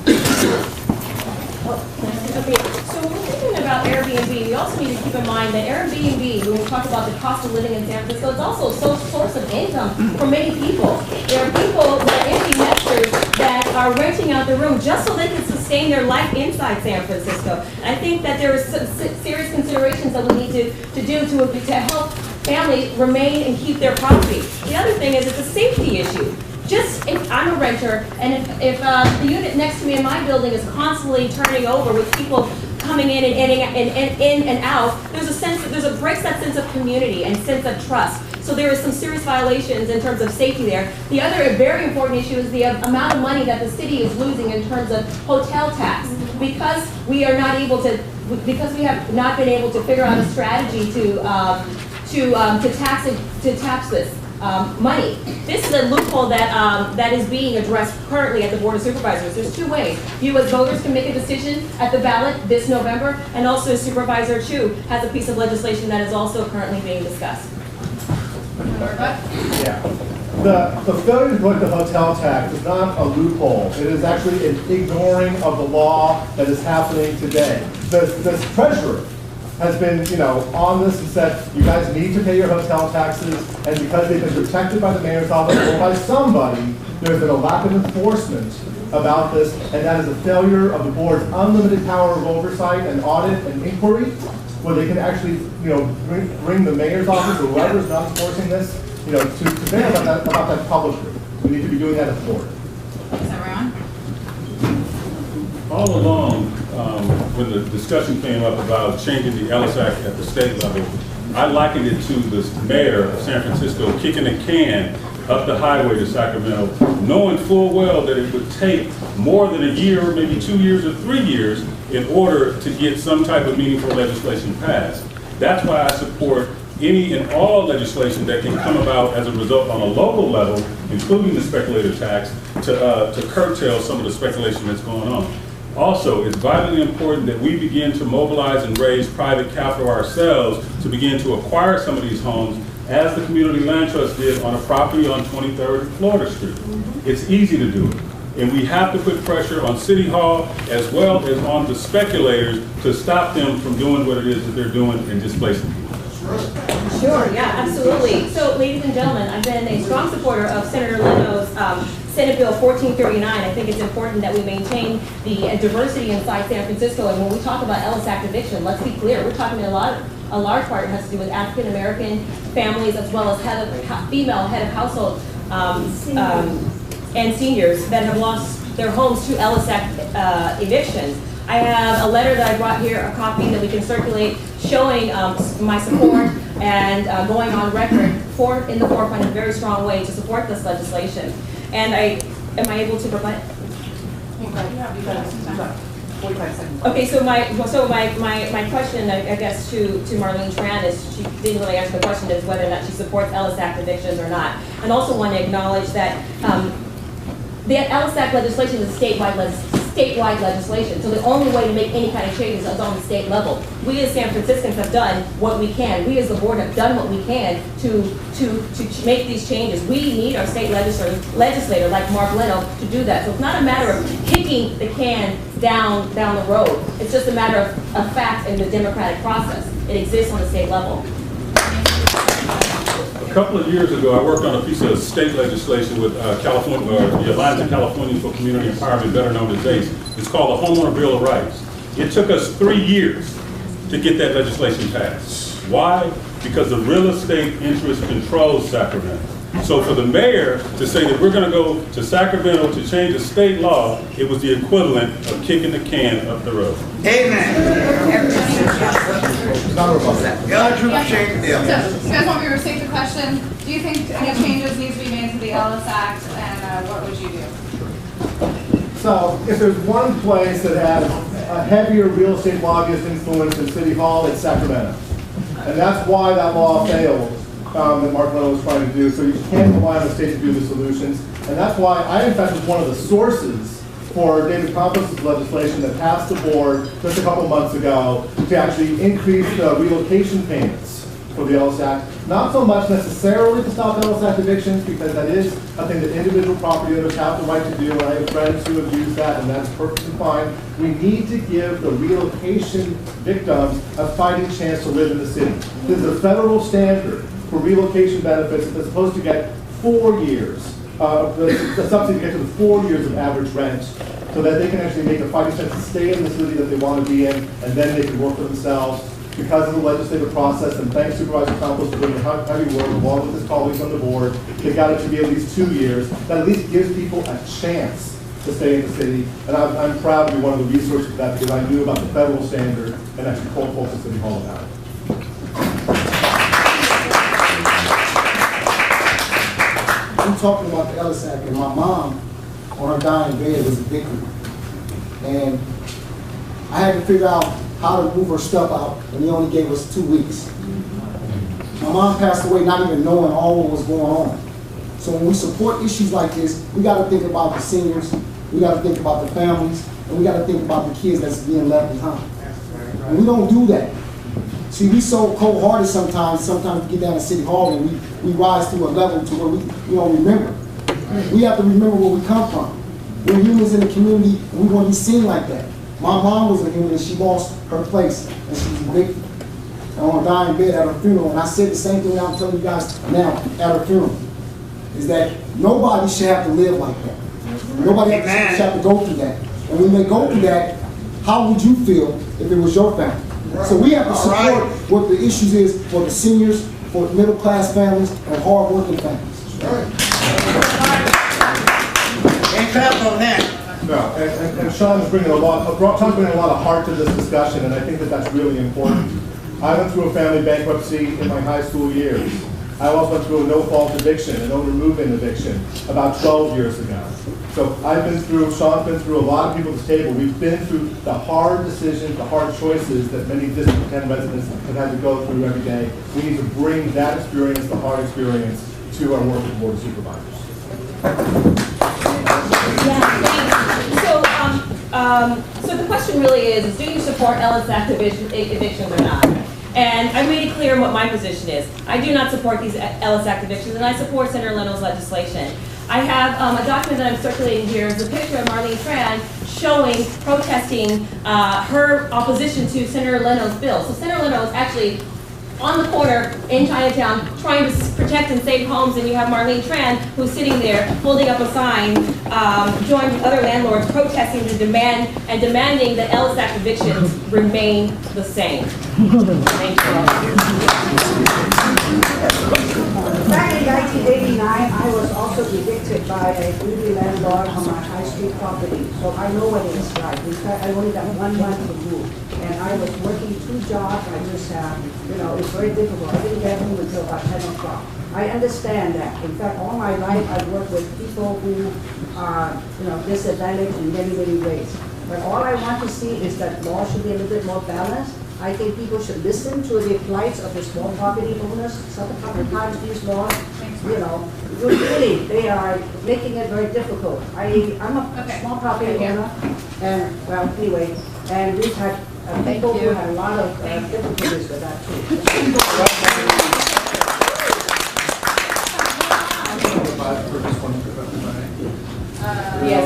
Okay, so when we're thinking about Airbnb, we also need to keep in mind that Airbnb, when we talk about the cost of living in San Francisco, it's also a source of income for many people. There are people that are empty nesters that are renting out their room just so they can sustain their life inside San Francisco. And I think that there are some serious considerations that we need to do to help families remain and keep their property. The other thing is it's a safety issue. Just if I'm a renter and if the unit next to me in my building is constantly turning over with people coming in and out, there's a breaks that sense of community and sense of trust. So there is some serious violations in terms of safety there. The other very important issue is the amount of money that the city is losing in terms of hotel tax. Because we are not able to, because we have not been able to figure out a strategy to tax this money. This is a loophole that is being addressed currently at the Board of Supervisors. There's two ways. You as voters can make a decision at the ballot this November, and also Supervisor Chu has a piece of legislation that is also currently being discussed. Yeah. The failure to collect the hotel tax is not a loophole. It is actually an ignoring of the law that is happening today. The treasurer has been, on this and said, you guys need to pay your hotel taxes, and because they've been protected by the mayor's office or by somebody, there's been a lack of enforcement about this, and that is a failure of the board's unlimited power of oversight and audit and inquiry, where they can actually, bring the mayor's office or whoever's not enforcing this, to bear about that publicly. We need to be doing that at the board. Is that right? All along, when the discussion came up about changing the Ellis Act at the state level, I likened it to the mayor of San Francisco kicking a can up the highway to Sacramento, knowing full well that it would take more than a year, maybe 2 years or 3 years, in order to get some type of meaningful legislation passed. That's why I support any and all legislation that can come about as a result on a local level, including the speculator tax, to curtail some of the speculation that's going on. Also, it's vitally important that we begin to mobilize and raise private capital ourselves to begin to acquire some of these homes, as the Community Land Trust did on a property on 23rd and Florida Street. It's easy to do it. And we have to put pressure on City Hall as well as on the speculators to stop them from doing what it is that they're doing and displacing people. Sure, yeah, absolutely. So, ladies and gentlemen, I've been a strong supporter of Senator Leno's Senate Bill 1439. I think it's important that we maintain the diversity inside San Francisco. And when we talk about Ellis Act eviction, let's be clear, we're talking a large part has to do with African American families as well as female head of household and seniors that have lost their homes to Ellis Act evictions. I have a letter that I brought here, a copy that we can circulate, showing my support and going on record in the forefront in a very strong way to support this legislation. And am I able to provide? Okay, so my question, I guess, to Marlene Tran is, she didn't really answer the question, is whether or not she supports Ellis Act evictions or not. And also want to acknowledge that the Ellis Act legislation is statewide legislation. So the only way to make any kind of changes is on the state level. We as San Franciscans have done what we can. We as the board have done what we can to make these changes. We need our state legislator like Mark Leno to do that. So it's not a matter of kicking the can down the road. It's just a matter of fact in the democratic process. It exists on the state level. A couple of years ago, I worked on a piece of state legislation with California, the Alliance of Californians for Community Empowerment, better known as ACE. It's called the Homeowner Bill of Rights. It took us 3 years to get that legislation passed. Why? Because the real estate interest controls Sacramento. So for the mayor to say that we're going to go to Sacramento to change a state law, it was the equivalent of kicking the can up the road. Amen. God, you change So, you guys want me to restate the question? Do you think any changes need to be made to the Ellis Act, and what would you do? So, if there's one place that has a heavier real estate lobbyist influence than City Hall, it's Sacramento. And that's why that law failed. That Mark Leno was trying to do, so you can't rely on the state to do the solutions. And that's why I, in fact, was one of the sources for David Compos's legislation that passed the board just a couple months ago to actually increase the relocation payments for the Ellis Act. Not so much necessarily to stop Ellis Act evictions, because that is a thing that individual property owners have the right to do, and I have friends who have used that, and that's perfectly fine. We need to give the relocation victims a fighting chance to live in the city. This is a federal standard for relocation benefits. They're supposed to get 4 years. The subsidy to get to the 4 years of average rent, so that they can actually make a fighting chance to stay in the city that they want to be in, and then they can work for themselves. Because of the legislative process, and thanks Supervisor Campos for doing heavy work along with his colleagues on the board, they got it to be at least 2 years. That at least gives people a chance to stay in the city, and I'm proud to be one of the resources for that, because I knew about the federal standard and actually told folks at City Hall about it. I'm talking about the Ellis Act, and my mom, on her dying bed, was evicted. And I had to figure out how to move her stuff out, and he only gave us 2 weeks. My mom passed away not even knowing all what was going on. So when we support issues like this, we got to think about the seniors, we got to think about the families, and we got to think about the kids that's being left behind. And we don't do that. See, we so cold-hearted sometimes we get down to City Hall and we rise to a level to where we don't remember. We have to remember where we come from. We're humans in the community, and we want to be seen like that. My mom was a human, and she lost her place, and she was evicted. And on her dying bed at her funeral, and I said the same thing I'm telling you guys now at her funeral, is that nobody should have to live like that. Nobody should have to go through that. And when they go through that, how would you feel if it was your family? So we have to support what the issues is for the seniors, for middle-class families, and hard-working families. Can't clap on that. No, and Shawn's bringing a lot of heart to this discussion, and I think that that's really important. I went through a family bankruptcy in my high school years. I also went through a no-fault eviction, an owner-move-in eviction, about 12 years ago. So Shawn's been through, a lot of people at this table. We've been through the hard decisions, the hard choices that many District 10 residents have had to go through every day. We need to bring that experience, the hard experience, to our work with Board of Supervisors. Yeah, thanks. So the question really is do you support Ellis Act evictions or not? And I made it clear what my position is. I do not support these Ellis Act evictions, and I support Senator Leno's legislation. I have a document that I'm circulating here. It's a picture of Marlene Tran protesting her opposition to Senator Leno's bill. So Senator Leno is actually on the corner in Chinatown trying to protect and save homes, and you have Marlene Tran who's sitting there holding up a sign, joined with other landlords protesting the demanding that Ellis Act evictions remain the same. Thank you. Back in 1989, I was also evicted by a greedy landlord on my high street property, so I know what it's like. In fact, I only got 1 month to move, and I was working 2 jobs. I just it's very difficult. I didn't get home until about 10 o'clock. I understand that. In fact, all my life I've worked with people who are, disadvantaged in many, many ways. But all I want to see is that law should be a little bit more balanced. I think people should listen to the plights of the small property owners. Sometimes these laws, really, they are making it very difficult. I'm a small property owner, and anyway, and we've had people who had a lot of difficulties with that too. Yes,